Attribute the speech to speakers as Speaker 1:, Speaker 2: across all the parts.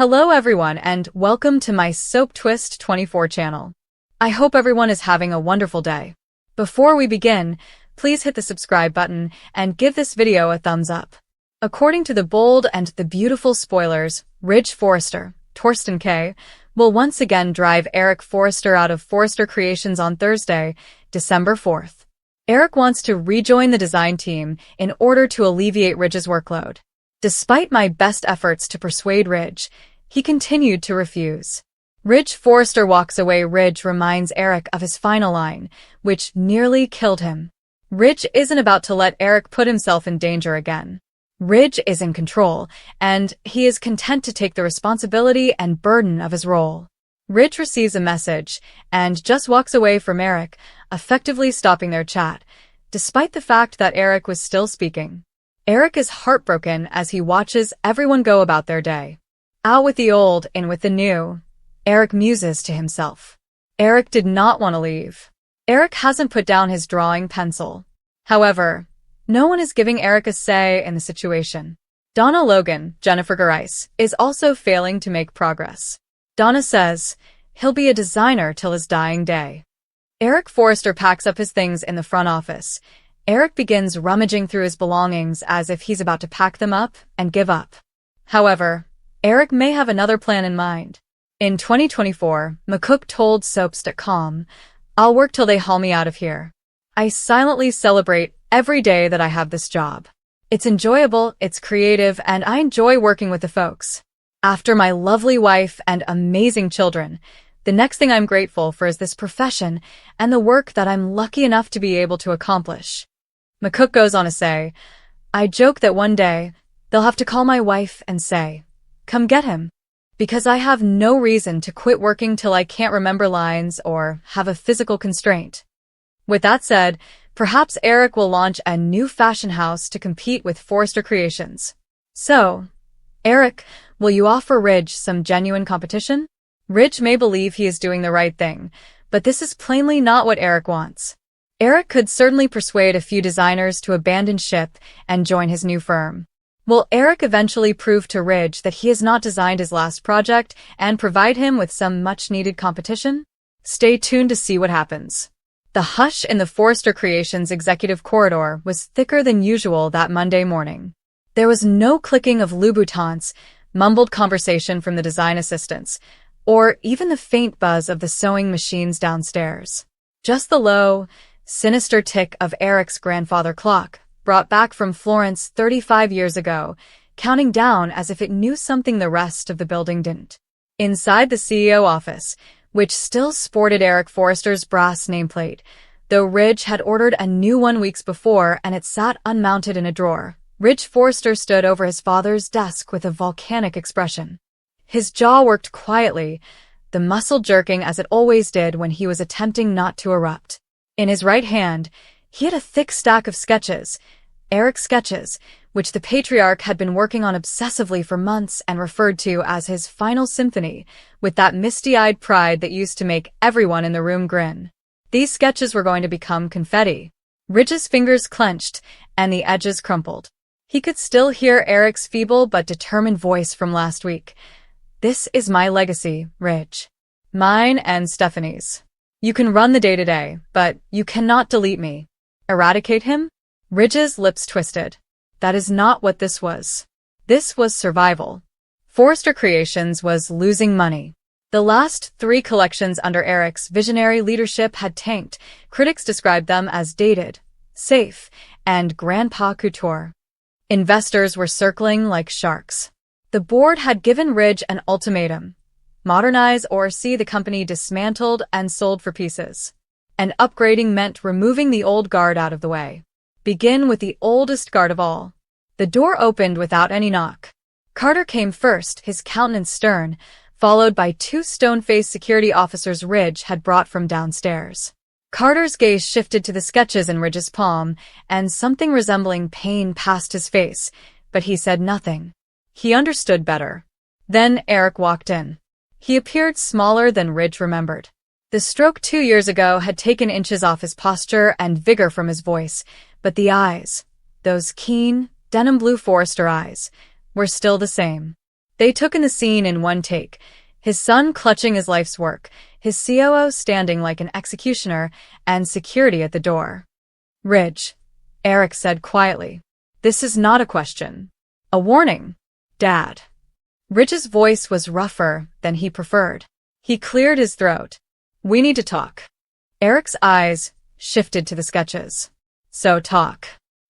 Speaker 1: Hello everyone and welcome to my Soap Twist 24 channel. I hope everyone is having a wonderful day. Before we begin, please hit the subscribe button and give this video a thumbs up. According to the bold and the beautiful spoilers, Ridge Forrester, Torsten K, will once again drive Eric Forrester out of Forrester Creations on Thursday, December 4th. Eric wants to rejoin the design team in order to alleviate Ridge's workload. Despite my best efforts to persuade Ridge, he continued to refuse. Ridge Forrester walks away. Ridge reminds Eric of his final line, which nearly killed him. Ridge isn't about to let Eric put himself in danger again. Ridge is in control, and he is content to take the responsibility and burden of his role. Ridge receives a message and just walks away from Eric, effectively stopping their chat, despite the fact that Eric was still speaking. Eric is heartbroken as he watches everyone go about their day. Out with the old, in with the new, Eric muses to himself. Eric did not want to leave. Eric hasn't put down his drawing pencil. However, no one is giving Eric a say in the situation. Donna Logan, Jennifer Garice, is also failing to make progress. Donna says he'll be a designer till his dying day. Eric Forrester packs up his things in the front office. Eric begins rummaging through his belongings as if he's about to pack them up and give up. However, Eric may have another plan in mind. In 2024, McCook told Soaps.com, "I'll work till they haul me out of here. I silently celebrate every day that I have this job. It's enjoyable, it's creative, and I enjoy working with the folks. After my lovely wife and amazing children, the next thing I'm grateful for is this profession and the work that I'm lucky enough to be able to accomplish." McCook goes on to say, "I joke that one day they'll have to call my wife and say, 'Come get him,' because I have no reason to quit working till I can't remember lines or have a physical constraint." With that said, perhaps Eric will launch a new fashion house to compete with Forrester Creations. So, Eric, will you offer Ridge some genuine competition? Ridge may believe he is doing the right thing, but this is plainly not what Eric wants. Eric could certainly persuade a few designers to abandon ship and join his new firm. Will Eric eventually prove to Ridge that he has not designed his last project and provide him with some much-needed competition? Stay tuned to see what happens. The hush in the Forrester Creations executive corridor was thicker than usual that Monday morning. There was no clicking of Louboutins, mumbled conversation from the design assistants, or even the faint buzz of the sewing machines downstairs. Just the low, sinister tick of Eric's grandfather clock, brought back from Florence 35 years ago, counting down as if it knew something the rest of the building didn't. Inside the CEO office, which still sported Eric Forrester's brass nameplate, though Ridge had ordered a new one weeks before and it sat unmounted in a drawer, Ridge Forrester stood over his father's desk with a volcanic expression. His jaw worked quietly, the muscle jerking as it always did when he was attempting not to erupt. In his right hand, he had a thick stack of sketches, Eric's sketches, which the patriarch had been working on obsessively for months and referred to as his final symphony, with that misty-eyed pride that used to make everyone in the room grin. These sketches were going to become confetti. Ridge's fingers clenched, and the edges crumpled. He could still hear Eric's feeble but determined voice from last week. "This is my legacy, Ridge. Mine and Stephanie's. You can run the day-to-day, but you cannot delete me. Eradicate him?" Ridge's lips twisted. That is not what this was. This was survival. Forrester Creations was losing money. The last 3 collections under Eric's visionary leadership had tanked. Critics described them as dated, safe, and grandpa couture. Investors were circling like sharks. The board had given Ridge an ultimatum: modernize or see the company dismantled and sold for pieces. And upgrading meant removing the old guard out of the way. Begin with the oldest guard of all. The door opened without any knock. Carter came first, his countenance stern, followed by 2 stone-faced security officers Ridge had brought from downstairs. Carter's gaze shifted to the sketches in Ridge's palm, and something resembling pain passed his face, but he said nothing. He understood better. Then Eric walked in. He appeared smaller than Ridge remembered. The stroke 2 years ago had taken inches off his posture and vigor from his voice, but the eyes, those keen, denim blue Forrester eyes, were still the same. They took in the scene in one take, his son clutching his life's work, his COO standing like an executioner, and security at the door. "Ridge," Eric said quietly. "This is not a question. A warning, Dad." Ridge's voice was rougher than he preferred. He cleared his throat. "We need to talk." Eric's eyes shifted to the sketches. "So talk."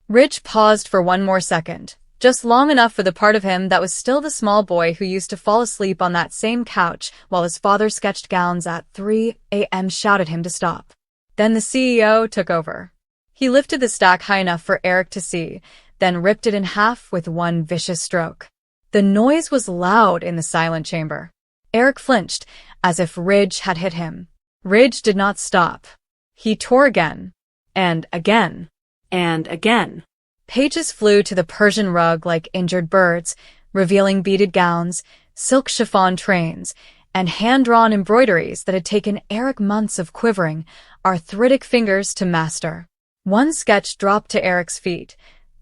Speaker 1: Ridge paused for one more second, just long enough for the part of him that was still the small boy who used to fall asleep on that same couch while his father sketched gowns at 3 a.m. shouted him to stop. Then the CEO took over. He lifted the stack high enough for Eric to see, then ripped it in half with one vicious stroke. The noise was loud in the silent chamber. Eric flinched, as if Ridge had hit him. Ridge did not stop. He tore again, and again, and again. Pages flew to the Persian rug like injured birds, revealing beaded gowns, silk chiffon trains, and hand-drawn embroideries that had taken Eric months of quivering, arthritic fingers to master. One sketch dropped to Eric's feet,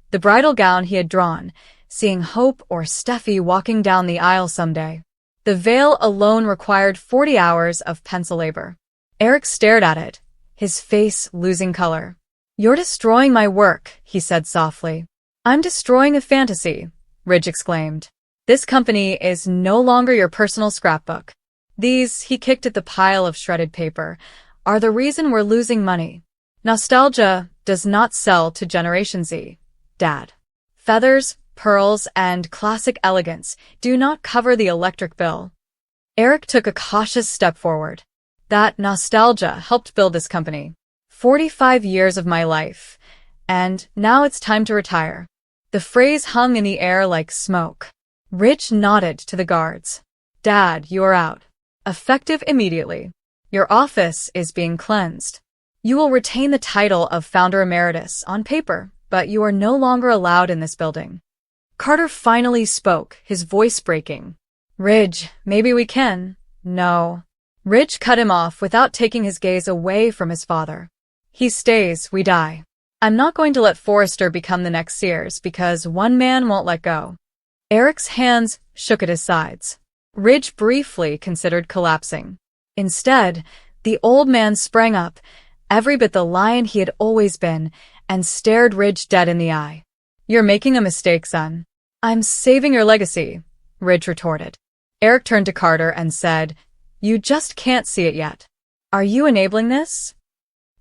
Speaker 1: the bridal gown he had drawn, seeing Hope or Steffi walking down the aisle someday. The veil alone required 40 hours of pencil labor. Eric stared at it, his face losing color. "You're destroying my work," he said softly. "I'm destroying a fantasy," Ridge exclaimed. "This company is no longer your personal scrapbook. These," he kicked at the pile of shredded paper, "are the reason we're losing money. Nostalgia does not sell to Generation Z, Dad. Feathers, pearls, and classic elegance do not cover the electric bill." Eric took a cautious step forward. "That nostalgia helped build this company. 45 years of my life, and now it's time to retire." The phrase hung in the air like smoke. Ridge nodded to the guards. "Dad, you're out. Effective immediately. Your office is being cleansed. You will retain the title of Founder Emeritus on paper, but you are no longer allowed in this building." Carter finally spoke, his voice breaking. "Ridge, maybe we can." "No." Ridge cut him off without taking his gaze away from his father. "He stays, we die. I'm not going to let Forrester become the next Sears because one man won't let go." Eric's hands shook at his sides. Ridge briefly considered collapsing. Instead, the old man sprang up, every bit the lion he had always been, and stared Ridge dead in the eye. "You're making a mistake, son." "I'm saving your legacy," Ridge retorted. Eric turned to Carter and said, "You just can't see it yet. Are you enabling this?"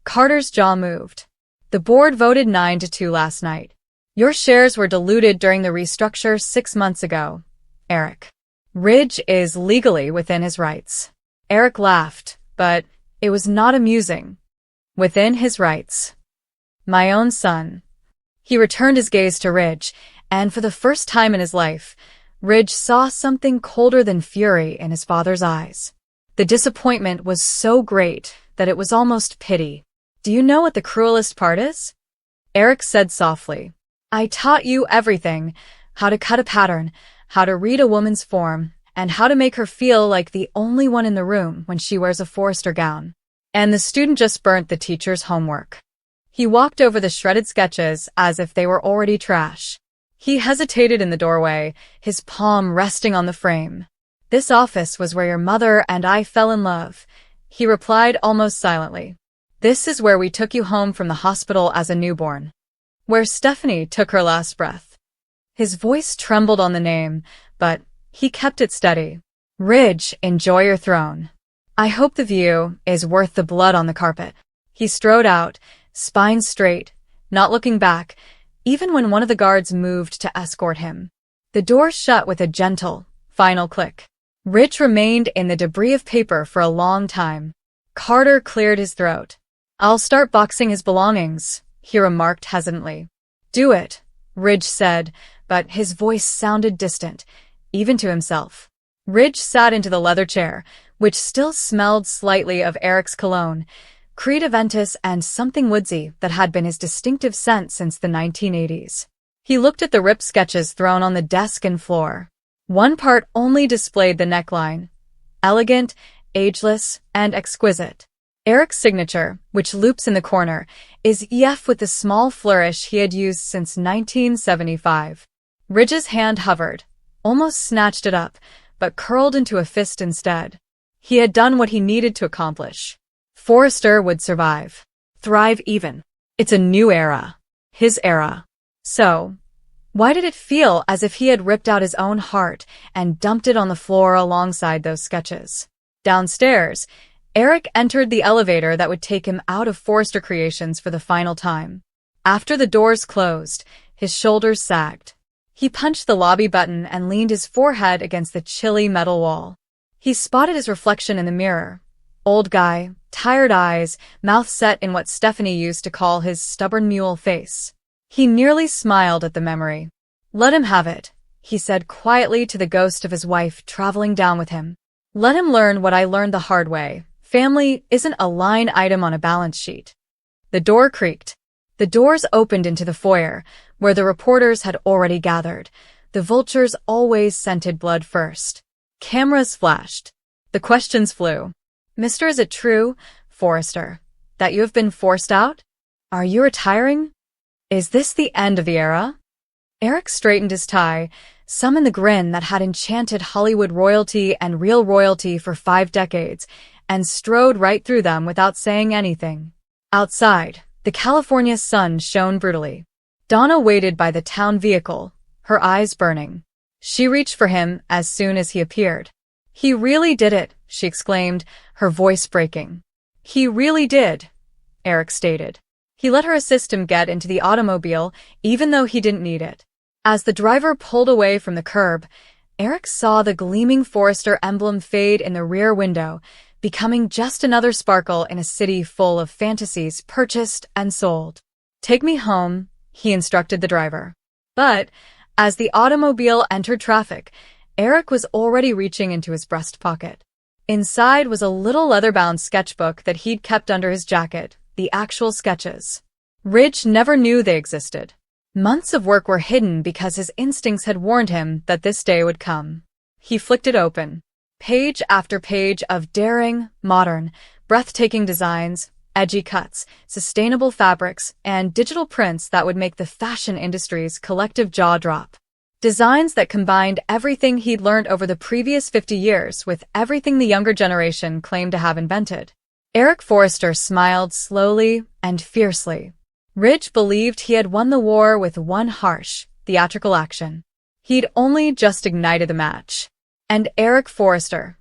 Speaker 1: Carter's jaw moved. "The board voted 9-2 last night. Your shares were diluted during the restructure 6 months ago, Eric. Ridge is legally within his rights." Eric laughed, but it was not amusing. "Within his rights. My own son." He returned his gaze to Ridge, and for the first time in his life, Ridge saw something colder than fury in his father's eyes. The disappointment was so great that it was almost pity. "Do you know what the cruelest part is?" Eric said softly. "I taught you everything, how to cut a pattern, how to read a woman's form, and how to make her feel like the only one in the room when she wears a Forrester gown. And the student just burnt the teacher's homework." He walked over the shredded sketches as if they were already trash. He hesitated in the doorway, his palm resting on the frame. "This office was where your mother and I fell in love," he replied almost silently. "This is where we took you home from the hospital as a newborn. Where Stephanie took her last breath." His voice trembled on the name, but he kept it steady. "Ridge, enjoy your throne. I hope the view is worth the blood on the carpet." He strode out, spine straight, not looking back, even when one of the guards moved to escort him. The door shut with a gentle, final click. Ridge remained in the debris of paper for a long time. Carter cleared his throat. "I'll start boxing his belongings," he remarked hesitantly. "Do it," Ridge said, but his voice sounded distant, even to himself. Ridge sat into the leather chair, which still smelled slightly of Eric's cologne, Creed Aventus, and something woodsy that had been his distinctive scent since the 1980s. He looked at the ripped sketches thrown on the desk and floor. One part only displayed the neckline. Elegant, ageless, and exquisite. Eric's signature, which loops in the corner, is EF with the small flourish he had used since 1975. Ridge's hand hovered, almost snatched it up, but curled into a fist instead. He had done what he needed to accomplish. Forrester would survive. Thrive even. It's a new era. His era. So, why did it feel as if he had ripped out his own heart and dumped it on the floor alongside those sketches? Downstairs, Eric entered the elevator that would take him out of Forrester Creations for the final time. After the doors closed, his shoulders sagged. He punched the lobby button and leaned his forehead against the chilly metal wall. He spotted his reflection in the mirror. Old guy, tired eyes, mouth set in what Stephanie used to call his stubborn mule face. He nearly smiled at the memory. "Let him have it," he said quietly to the ghost of his wife traveling down with him. "Let him learn what I learned the hard way. Family isn't a line item on a balance sheet." The door creaked. The doors opened into the foyer, where the reporters had already gathered. The vultures always scented blood first. Cameras flashed. The questions flew. "Mister, is it true, Forrester, that you have been forced out? Are you retiring? Is this the end of the era?" Eric straightened his tie, summoned the grin that had enchanted Hollywood royalty and real royalty for 5 decades, and strode right through them without saying anything. Outside, the California sun shone brutally. Donna waited by the town vehicle, her eyes burning. She reached for him as soon as he appeared. "He really did it," she exclaimed, her voice breaking. "He really did," Eric stated. He let her assist him get into the automobile, even though he didn't need it. As the driver pulled away from the curb, Eric saw the gleaming Forrester emblem fade in the rear window, becoming just another sparkle in a city full of fantasies purchased and sold. "Take me home," he instructed the driver. But, as the automobile entered traffic, Eric was already reaching into his breast pocket. Inside was a little leather-bound sketchbook that he'd kept under his jacket, the actual sketches. Ridge never knew they existed. Months of work were hidden because his instincts had warned him that this day would come. He flicked it open. Page after page of daring, modern, breathtaking designs, edgy cuts, sustainable fabrics, and digital prints that would make the fashion industry's collective jaw drop. Designs that combined everything he'd learned over the previous 50 years with everything the younger generation claimed to have invented. Eric Forrester smiled slowly and fiercely. Ridge believed he had won the war with one harsh, theatrical action. He'd only just ignited the match. And Eric Forrester,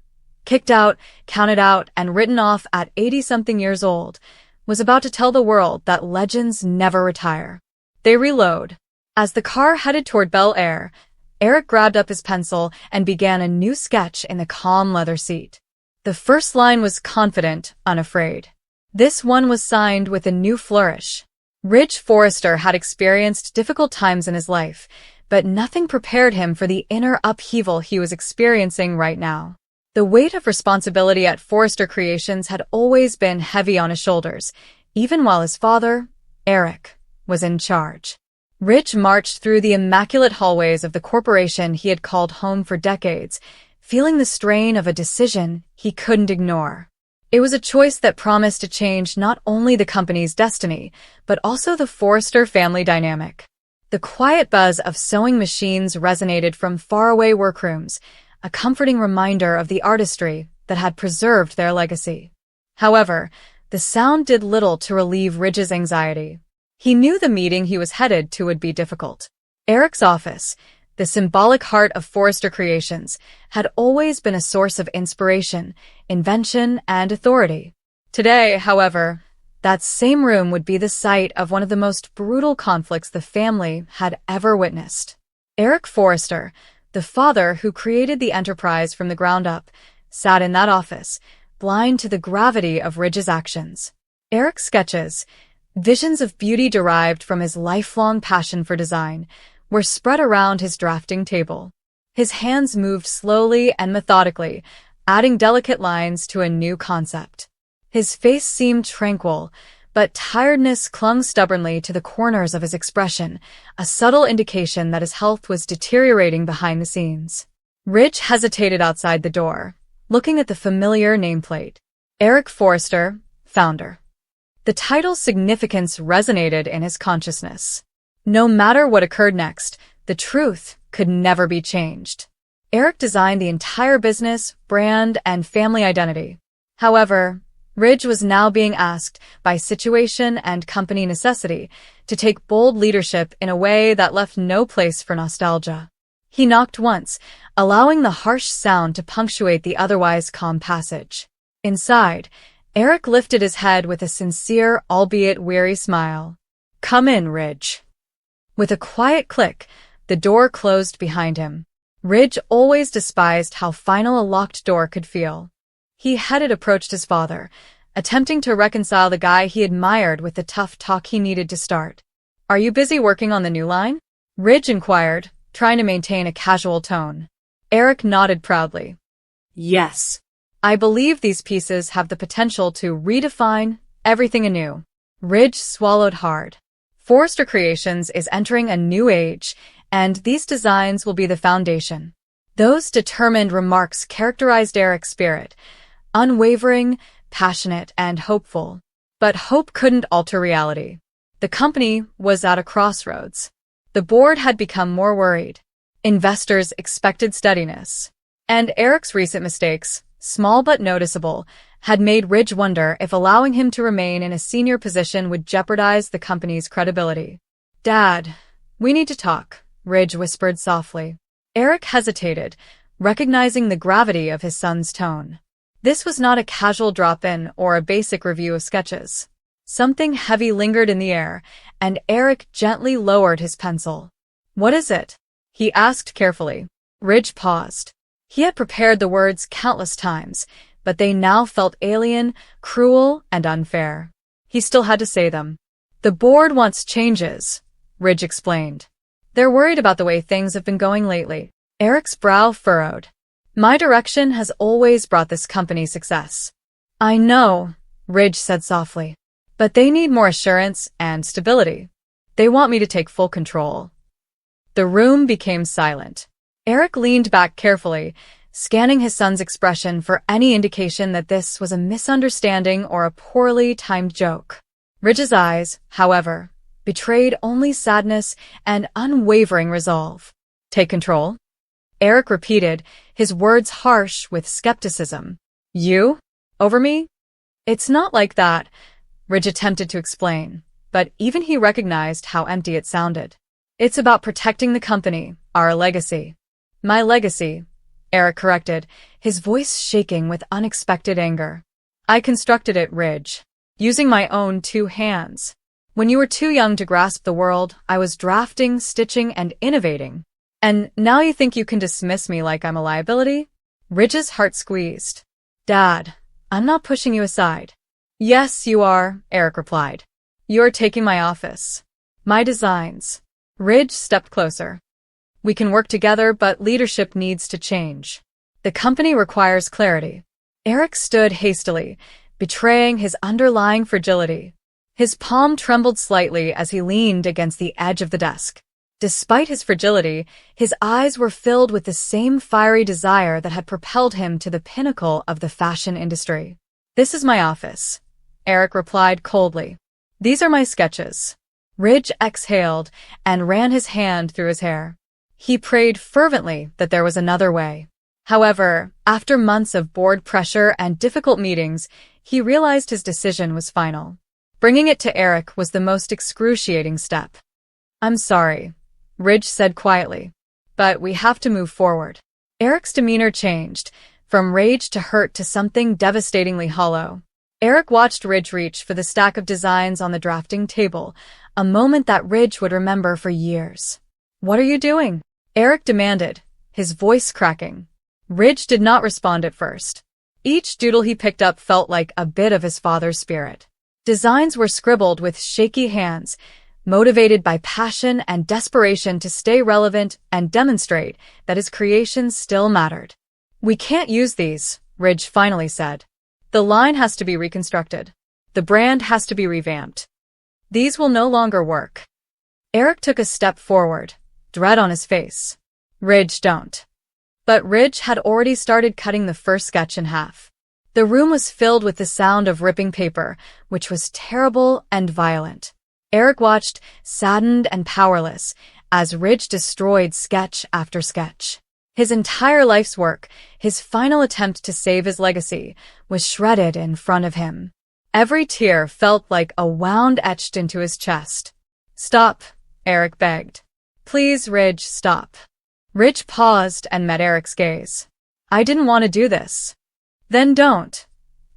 Speaker 1: kicked out, counted out, and written off at 80-something years old, was about to tell the world that legends never retire. They reload. As the car headed toward Bel Air, Eric grabbed up his pencil and began a new sketch in the calm leather seat. The first line was confident, unafraid. This one was signed with a new flourish. Ridge Forrester had experienced difficult times in his life, but nothing prepared him for the inner upheaval he was experiencing right now. The weight of responsibility at Forrester Creations had always been heavy on his shoulders, even while his father, Eric, was in charge. Ridge marched through the immaculate hallways of the corporation he had called home for decades, feeling the strain of a decision he couldn't ignore. It was a choice that promised to change not only the company's destiny, but also the Forrester family dynamic. The quiet buzz of sewing machines resonated from faraway workrooms, a comforting reminder of the artistry that had preserved their legacy. However, the sound did little to relieve Ridge's anxiety. He knew the meeting he was headed to would be difficult. Eric's office, the symbolic heart of Forrester Creations, had always been a source of inspiration, invention, and authority. Today, however, that same room would be the site of one of the most brutal conflicts the family had ever witnessed. Eric Forrester, the father who created the enterprise from the ground up, sat in that office, blind to the gravity of Ridge's actions. Eric's sketches, visions of beauty derived from his lifelong passion for design, were spread around his drafting table. His hands moved slowly and methodically, adding delicate lines to a new concept. His face seemed tranquil, but tiredness clung stubbornly to the corners of his expression, a subtle indication that his health was deteriorating behind the scenes. Ridge hesitated outside the door, looking at the familiar nameplate. Eric Forrester, founder. The title's significance resonated in his consciousness. No matter what occurred next, the truth could never be changed. Eric designed the entire business, brand, and family identity. However, Ridge was now being asked, by situation and company necessity, to take bold leadership in a way that left no place for nostalgia. He knocked once, allowing the harsh sound to punctuate the otherwise calm passage. Inside, Eric lifted his head with a sincere, albeit weary smile. "Come in, Ridge." With a quiet click, the door closed behind him. Ridge always despised how final a locked door could feel. He approached his father, attempting to reconcile the guy he admired with the tough talk he needed to start. "Are you busy working on the new line?" Ridge inquired, trying to maintain a casual tone. Eric nodded proudly. "Yes. I believe these pieces have the potential to redefine everything anew." Ridge swallowed hard. Forrester Creations is entering a new age, and these designs will be the foundation. Those determined remarks characterized Eric's spirit, unwavering, passionate, and hopeful. But hope couldn't alter reality. The company was at a crossroads. The board had become more worried. Investors expected steadiness. And Eric's recent mistakes, small but noticeable, had made Ridge wonder if allowing him to remain in a senior position would jeopardize the company's credibility. "Dad, we need to talk," Ridge whispered softly. Eric hesitated, recognizing the gravity of his son's tone. This was not a casual drop-in or a basic review of sketches. Something heavy lingered in the air, and Eric gently lowered his pencil. "What is it?" he asked carefully. Ridge paused. He had prepared the words countless times, but they now felt alien, cruel, and unfair. He still had to say them. "The board wants changes," Ridge explained. "They're worried about the way things have been going lately." Eric's brow furrowed. "My direction has always brought this company success." "I know," Ridge said softly. "But they need more assurance and stability. They want me to take full control." The room became silent. Eric leaned back carefully, scanning his son's expression for any indication that this was a misunderstanding or a poorly timed joke. Ridge's eyes, however, betrayed only sadness and unwavering resolve. "Take control?" Eric repeated, his words harsh with skepticism. "You? Over me?" "It's not like that," Ridge attempted to explain, but even he recognized how empty it sounded. "It's about protecting the company, our legacy." "My legacy," Eric corrected, his voice shaking with unexpected anger. "I constructed it, Ridge, using my own 2 hands. When you were too young to grasp the world, I was drafting, stitching, and innovating. And now you think you can dismiss me like I'm a liability?" Ridge's heart squeezed. "Dad, I'm not pushing you aside." "Yes, you are," Eric replied. "You're taking my office. My designs." Ridge stepped closer. "We can work together, but leadership needs to change. The company requires clarity." Eric stood hastily, betraying his underlying fragility. His palm trembled slightly as he leaned against the edge of the desk. Despite his fragility, his eyes were filled with the same fiery desire that had propelled him to the pinnacle of the fashion industry. "This is my office," Eric replied coldly. "These are my sketches." Ridge exhaled and ran his hand through his hair. He prayed fervently that there was another way. However, after months of board pressure and difficult meetings, he realized his decision was final. Bringing it to Eric was the most excruciating step. "I'm sorry," Ridge said quietly, "but we have to move forward." Eric's demeanor changed, from rage to hurt to something devastatingly hollow. Eric watched Ridge reach for the stack of designs on the drafting table, a moment that Ridge would remember for years. "What are you doing?" Eric demanded, his voice cracking. Ridge did not respond at first. Each doodle he picked up felt like a bit of his father's spirit. Designs were scribbled with shaky hands, motivated by passion and desperation to stay relevant and demonstrate that his creations still mattered. "We can't use these," Ridge finally said. "The line has to be reconstructed. The brand has to be revamped. These will no longer work." Eric took a step forward, dread on his face. "Ridge, don't." But Ridge had already started cutting the first sketch in half. The room was filled with the sound of ripping paper, which was terrible and violent. Eric watched, saddened and powerless, as Ridge destroyed sketch after sketch. His entire life's work, his final attempt to save his legacy, was shredded in front of him. Every tear felt like a wound etched into his chest. "Stop," Eric begged. "Please, Ridge, stop." Ridge paused and met Eric's gaze. "I didn't want to do this." "Then don't,"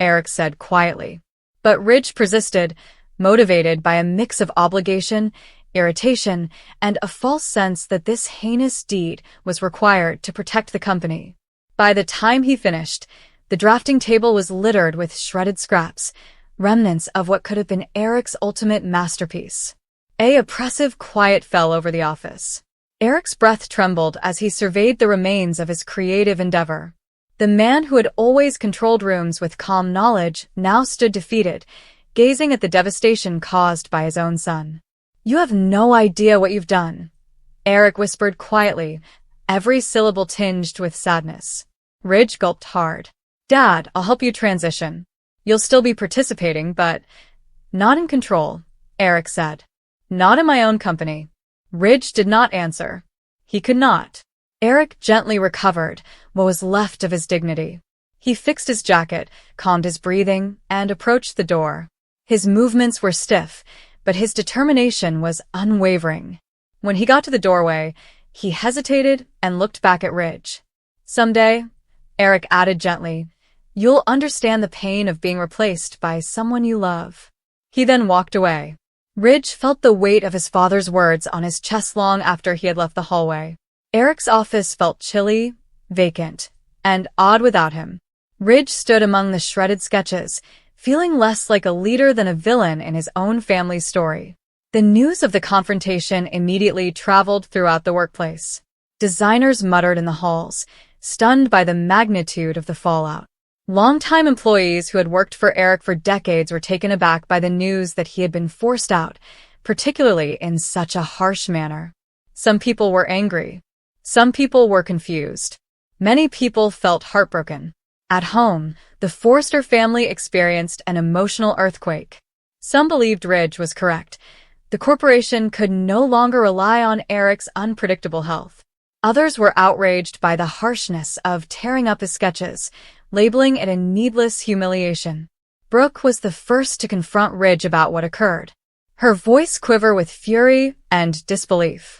Speaker 1: Eric said quietly. But Ridge persisted, motivated by a mix of obligation, irritation, and a false sense that this heinous deed was required to protect the company. By the time he finished, the drafting table was littered with shredded scraps, remnants of what could have been Eric's ultimate masterpiece. An oppressive quiet fell over the office. Eric's breath trembled as he surveyed the remains of his creative endeavor. The man who had always controlled rooms with calm knowledge now stood defeated, gazing at the devastation caused by his own son. "You have no idea what you've done," Eric whispered quietly, every syllable tinged with sadness. Ridge gulped hard. "Dad, I'll help you transition. You'll still be participating, but not in control," Eric said. "Not in my own company." Ridge did not answer. He could not. Eric gently recovered what was left of his dignity. He fixed his jacket, calmed his breathing, and approached the door. His movements were stiff, but his determination was unwavering. When he got to the doorway, he hesitated and looked back at Ridge. "Someday," Eric added gently, "you'll understand the pain of being replaced by someone you love." He then walked away. Ridge felt the weight of his father's words on his chest long after he had left the hallway. Eric's office felt chilly, vacant, and odd without him. Ridge stood among the shredded sketches, feeling less like a leader than a villain in his own family's story. The news of the confrontation immediately traveled throughout the workplace. Designers muttered in the halls, stunned by the magnitude of the fallout. Longtime employees who had worked for Eric for decades were taken aback by the news that he had been forced out, particularly in such a harsh manner. Some people were angry. Some people were confused. Many people felt heartbroken. At home, the Forrester family experienced an emotional earthquake. Some believed Ridge was correct. The corporation could no longer rely on Eric's unpredictable health. Others were outraged by the harshness of tearing up his sketches, labeling it a needless humiliation. Brooke was the first to confront Ridge about what occurred. Her voice quivered with fury and disbelief.